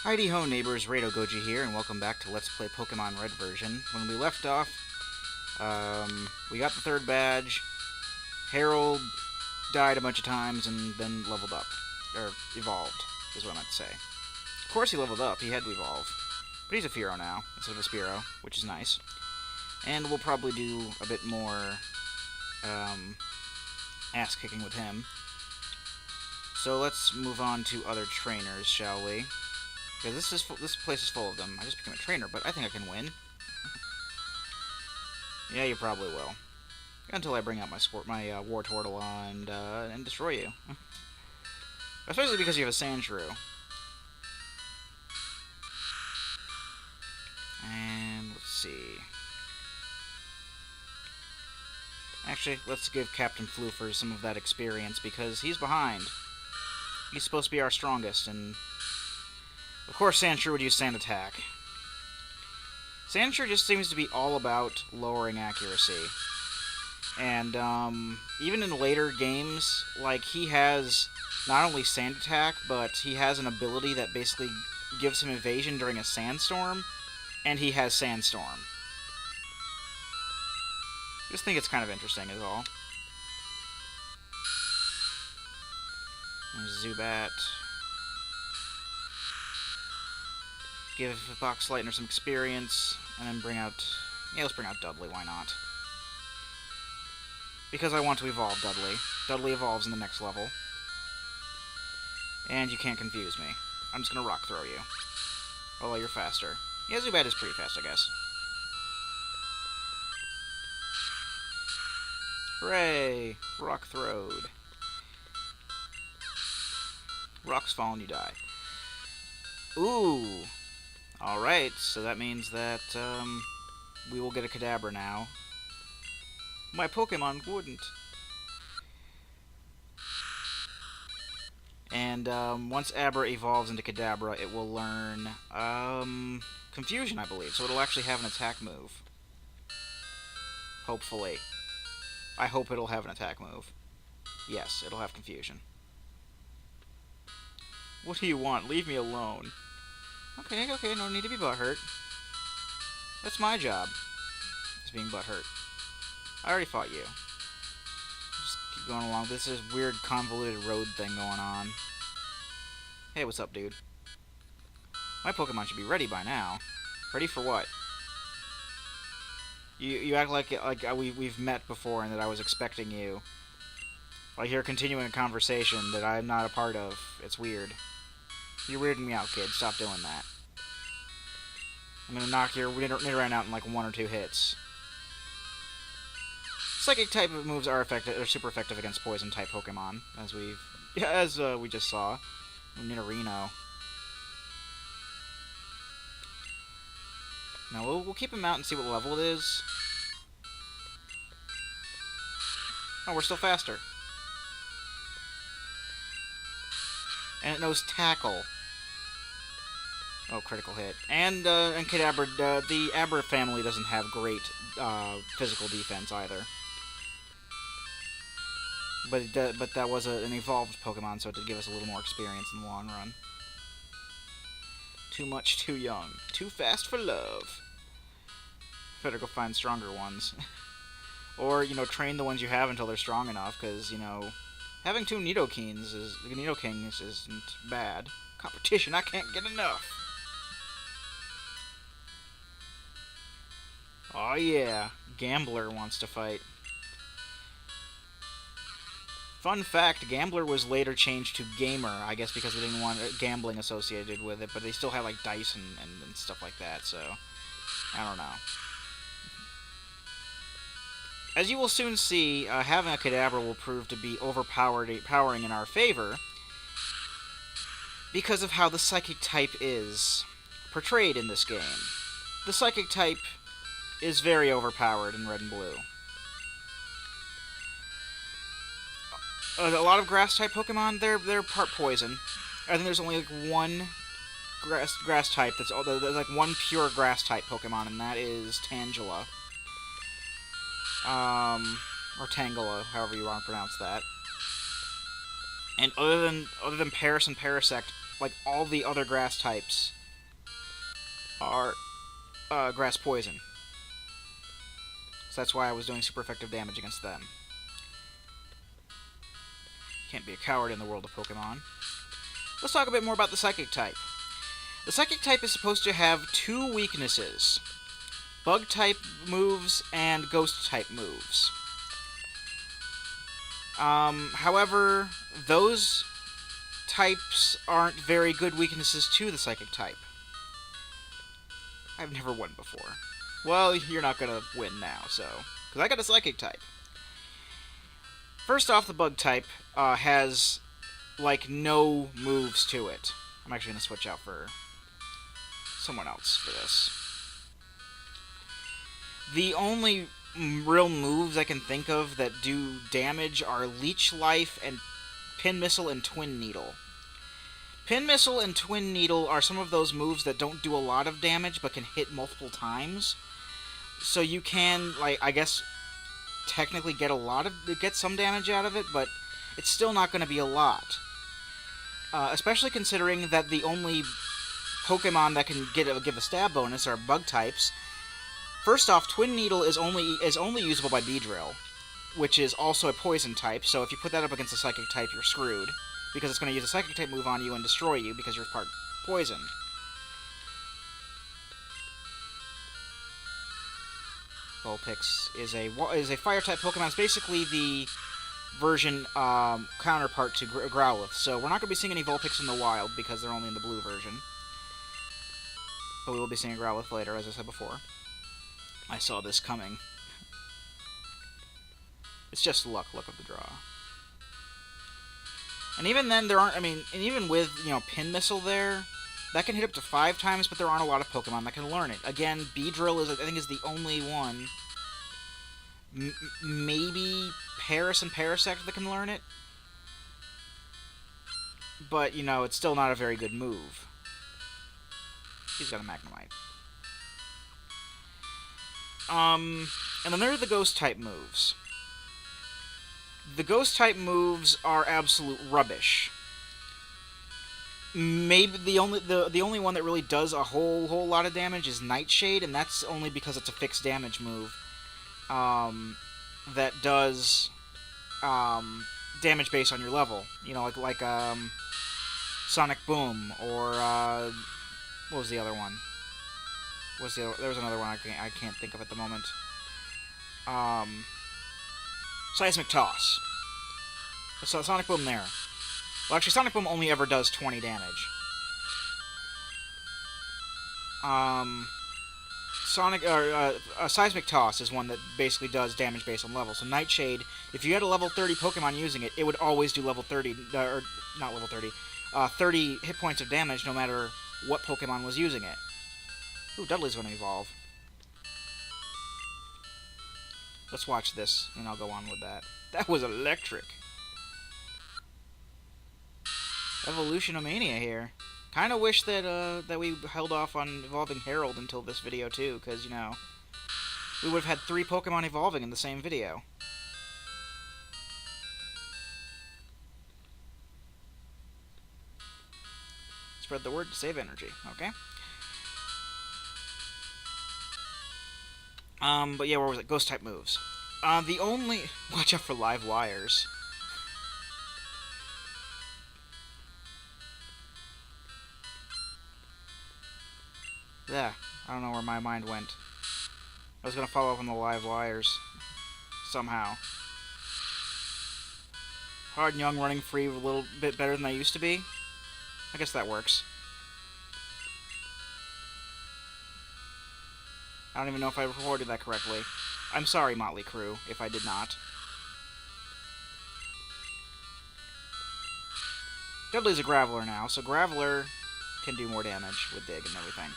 Heidi ho neighbors, Rado Goji here, and welcome back to Let's Play Pokemon Red version. When we left off, we got the third badge, Harold died a bunch of times and then leveled up. Or, evolved, is what I meant to say. Of course he leveled up, he had to evolve. But he's a Fearow now, instead of a Spearow, which is nice. And we'll probably do a bit more, ass-kicking with him. So let's move on to other trainers, shall we? Because this place is full of them. I just became a trainer, but I think I can win. Yeah, you probably will. Until I bring out my War Tortle and destroy you. Especially because you have a Sandshrew. And let's see. Actually, let's give Captain Floofer some of that experience because he's behind. He's supposed to be our strongest, and of course Sandshrew would use Sand Attack. Sandshrew just seems to be all about lowering accuracy. And even in later games, like, he has not only Sand Attack, but he has an ability that basically gives him evasion during a sandstorm, and he has Sandstorm. Just think it's kind of interesting is all. There's ZUBAT. Give Boxleitner some experience, and then bring out... Yeah, let's bring out Dudley, why not? Because I want to evolve Dudley. Dudley evolves in the next level. And you can't confuse me. I'm just gonna Rock Throw you. Although you're faster. Yeah, ZUBAT is pretty fast, I guess. Hooray! Rock throwed. Rocks fall and you die. Ooh! Alright, so that means that, we will get a Kadabra now. My Pokemon wouldn't. And, once Abra evolves into Kadabra, it will learn, Confusion, I believe. So it'll actually have an attack move. Hopefully. I hope it'll have an attack move. Yes, it'll have Confusion. What do you want? Leave me alone. Okay, no need to be butthurt. That's my job, is being butthurt. I already fought you. Just keep going along. This is weird convoluted road thing going on. Hey, what's up, dude? My Pokemon should be ready by now. Ready for what? You act like we've met before and that I was expecting you. Like you're continuing a conversation that I'm not a part of. It's weird. You're weirding me out, kid. Stop doing that. I'm gonna knock your Nidoran out in like 1 or 2 hits. Psychic type moves are super effective against poison type Pokemon, as we just saw. Nidorino. Now we'll keep him out and see what level it is. Oh, we're still faster. And it knows Tackle. Oh, critical hit. And Kadabra, the Abra family doesn't have great physical defense either. But that was an evolved Pokemon, so it did give us a little more experience in the long run. Too much, too young. Too fast for love. Better go find stronger ones. Or, you know, train the ones you have until they're strong enough, because, you know, having 2 Nidokings isn't bad. Competition, I can't get enough. Oh yeah, Gambler wants to fight. Fun fact, Gambler was later changed to Gamer, I guess because they didn't want gambling associated with it, but they still had like dice and stuff like that, so I don't know. As you will soon see, having a Kadabra will prove to be overpowering in our favor because of how the Psychic type is portrayed in this game. The Psychic type is very overpowered in Red and Blue. A lot of Grass-type Pokemon, they're part poison. I think there's only like 1 grass type there's like 1 pure Grass-type Pokemon, and that is Tangela. Or Tangela, however you want to pronounce that. And other than Paris and Parasect, like, all the other grass types are grass poison. So that's why I was doing super effective damage against them. Can't be a coward in the world of Pokemon. Let's talk a bit more about the Psychic type. The Psychic type is supposed to have 2 weaknesses. Bug type moves and Ghost type moves. However, those types aren't very good weaknesses to the Psychic type. I've never won before. Well, you're not gonna win now, so... because I got a Psychic type. First off, the Bug type has, like, no moves to it. I'm actually gonna switch out for someone else for this. The only real moves I can think of that do damage are Leech Life and Pin Missile and Twin Needle. Pin Missile and Twin Needle are some of those moves that don't do a lot of damage but can hit multiple times. So you can, like, I guess, technically get some damage out of it, but it's still not going to be a lot. Especially considering that the only Pokemon that can give a stab bonus are Bug types. First off, Twin Needle is only usable by Beedrill, which is also a poison type, so if you put that up against a Psychic type, you're screwed, because it's going to use a Psychic type move on you and destroy you because you're part poison. Vulpix is a Fire-type Pokemon. It's basically the version counterpart to Growlithe, so we're not going to be seeing any Vulpix in the wild because they're only in the blue version. But we will be seeing a Growlithe later, as I said before. I saw this coming. It's just luck of the draw. And even then, there aren't, and even with, Pin Missile there, that can hit up to 5 times, but there aren't a lot of Pokemon that can learn it. Again, Beedrill I think is the only one. Maybe Paris and Parasect that can learn it. But, it's still not a very good move. He's got a Magnemite. And then there are the Ghost-type moves. The Ghost-type moves are absolute rubbish. Maybe the only one that really does a whole lot of damage is Nightshade, and that's only because it's a fixed damage move. That does damage based on your level. Like Sonic Boom, or what was the other one? There was another one I can't think of at the moment. Seismic Toss. So Sonic Boom there. Well, actually, Sonic Boom only ever does 20 damage. Seismic Toss is one that basically does damage based on level. So Nightshade, if you had a level 30 Pokemon using it, it would always do level 30, or not level 30, 30 hit points of damage no matter what Pokemon was using it. Ooh, Dudley's going to evolve. Let's watch this, and I'll go on with that. That was electric. Evolutionomania here. Kind of wish that that we held off on evolving Harold until this video too, because we would have had 3 Pokemon evolving in the same video. Spread the word to save energy. Okay. But yeah, where was it? Ghost-type moves. Watch out for live wires. Yeah, I don't know where my mind went. I was gonna follow up on the live wires. Somehow. Hard and Young running free a little bit better than I used to be. I guess that works. I don't even know if I recorded that correctly. I'm sorry, Motley Crue, if I did not. Dudley's a Graveler now, so Graveler can do more damage with Dig and everything.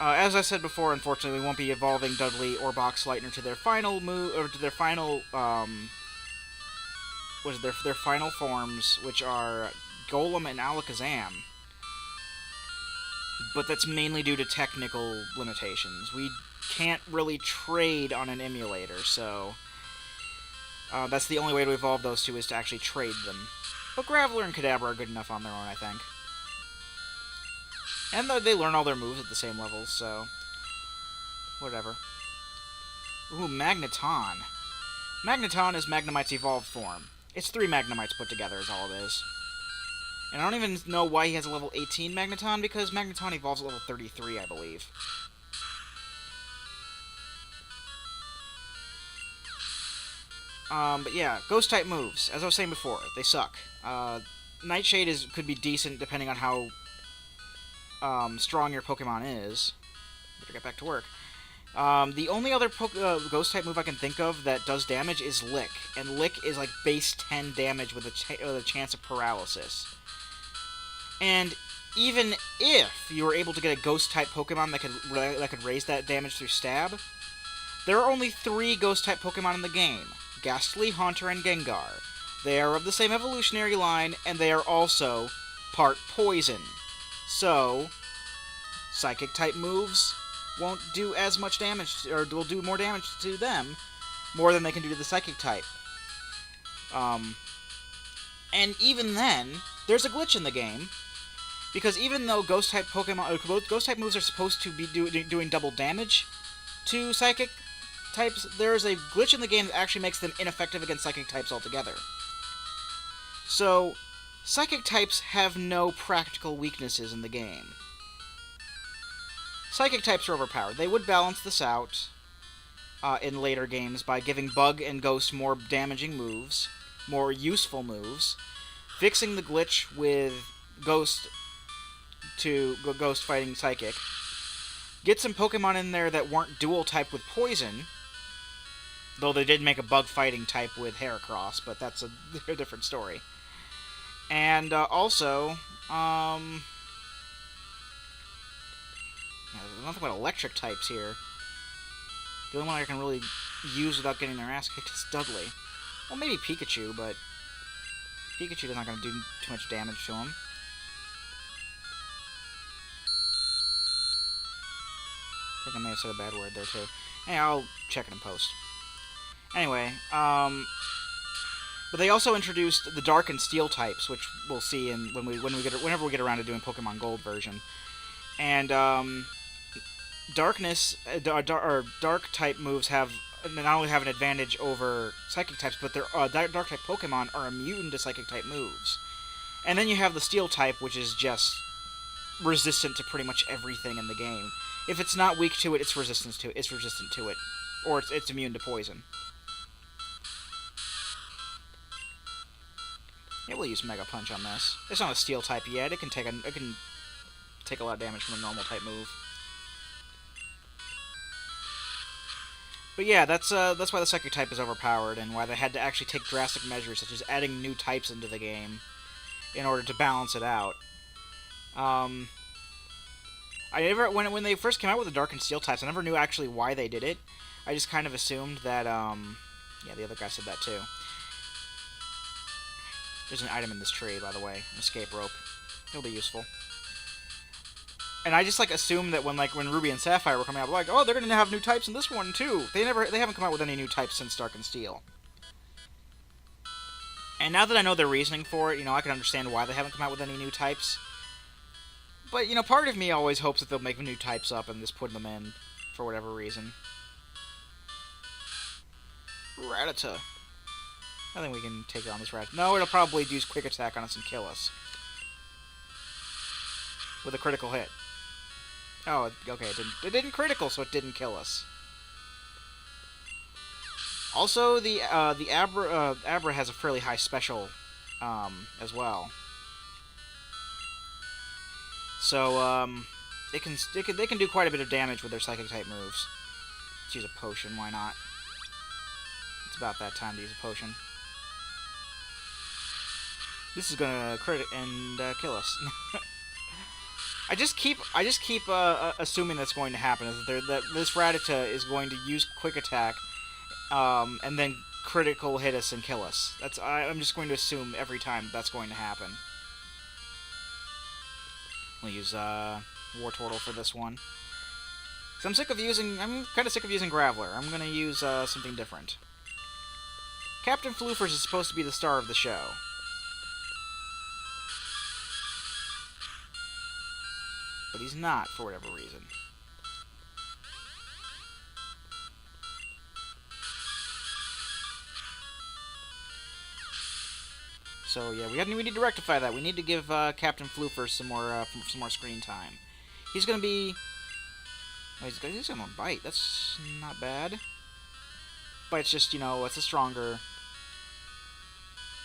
As I said before, unfortunately, we won't be evolving Dudley or Boxleitner to their final move, or to their final, their final forms, which are Golem and Alakazam. But that's mainly due to technical limitations. We can't really trade on an emulator, so that's the only way to evolve those two is to actually trade them. But Graveler and Kadabra are good enough on their own, I think. And they learn all their moves at the same levels, so... whatever. Ooh, Magneton. Magneton is Magnemite's evolved form. It's 3 Magnemites put together is all it is. And I don't even know why he has a level 18 Magneton, because Magneton evolves at level 33, I believe. But yeah, Ghost-type moves. As I was saying before, they suck. Nightshade could be decent depending on how strong your Pokemon is. Better get back to work. The only other Ghost-type move I can think of that does damage is Lick. And Lick is like base 10 damage with a chance of paralysis. And even if you were able to get a Ghost-type Pokemon that could raise that damage through Stab, there are only 3 Ghost-type Pokemon in the game. Ghastly, Haunter, and Gengar. They are of the same evolutionary line, and they are also part poison. So, Psychic-type moves won't do as much damage, or will do more damage to them, more than they can do to the Psychic-type. And even then, there's a glitch in the game, because even though Ghost-type Pokemon, Ghost-type moves are supposed to be doing double damage to Psychic types, there's a glitch in the game that actually makes them ineffective against Psychic types altogether. So, Psychic types have no practical weaknesses in the game. Psychic types are overpowered. They would balance this out in later games by giving Bug and Ghost more damaging moves, more useful moves, fixing the glitch with Ghost fighting Psychic, get some Pokemon in there that weren't dual-typed with Poison, though they did make a bug-fighting type with Heracross, but that's a different story. And also, yeah, there's nothing but electric types here. The only one I can really use without getting their ass kicked is Dudley. Well, maybe Pikachu, but Pikachu's not going to do too much damage to him. I think I may have said a bad word there, too. Hey, I'll check it in post. Anyway, but they also introduced the Dark and Steel types, which we'll see whenever we get around to doing Pokemon Gold version. And Dark type moves not only have an advantage over Psychic types, but their Dark type Pokemon are immune to Psychic type moves. And then you have the Steel type, which is just resistant to pretty much everything in the game. If it's not weak to it, it's resistant to it, or it's immune to poison. Yeah, we'll use Mega Punch on this. It's not a Steel type yet. It can take a lot of damage from a normal type move. But yeah, that's why the Psychic type is overpowered, and why they had to actually take drastic measures, such as adding new types into the game, in order to balance it out. When they first came out with the Dark and Steel types, I never knew actually why they did it. I just kind of assumed that, yeah, the other guy said that too. There's an item in this tree, by the way, an escape rope. It'll be useful. And I just assumed that when Ruby and Sapphire were coming out, oh, they're gonna have new types in this one too. They haven't come out with any new types since Dark and Steel. And now that I know their reasoning for it, I can understand why they haven't come out with any new types. But, part of me always hopes that they'll make new types up and just put them in for whatever reason. Rattata. I think we can take on this Rattata. No, it'll probably use Quick Attack on us and kill us. With a critical hit. Oh, okay, it didn't critical, so it didn't kill us. Also, the Abra has a fairly high special, as well. So, they can do quite a bit of damage with their Psychic-type moves. Let's use a potion, why not? It's about that time to use a potion. This is gonna crit and kill us. I just keep assuming that's going to happen. That this Rattata is going to use Quick Attack, and then critical hit us and kill us. I'm just going to assume every time that's going to happen. We'll use Wartortle for this one. I'm kind of sick of using Graveler. I'm gonna use something different. Captain Floofers is supposed to be the star of the show. but he's not for whatever reason. So yeah, we need to rectify that. We need to give Captain Floofer some more screen time. He's gonna be. Oh, he's gonna bite. That's not bad. Bite's just, you know, it's a stronger.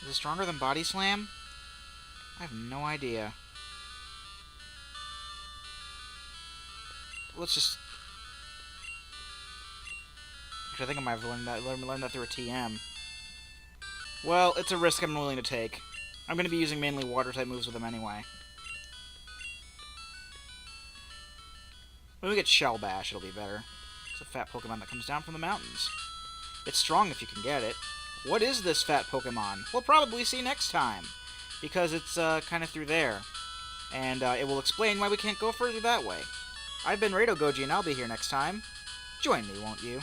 Is it stronger than Body Slam? I have no idea. Let's just. Actually, I think I might have learned that through a TM. Well, it's a risk I'm willing to take. I'm going to be using mainly Water-type moves with him anyway. When we get Shell Bash, it'll be better. It's a fat Pokemon that comes down from the mountains. It's strong if you can get it. What is this fat Pokemon? We'll probably see next time, because it's kind of through there. And it will explain why we can't go further that way. I've been Rado Goji, and I'll be here next time. Join me, won't you?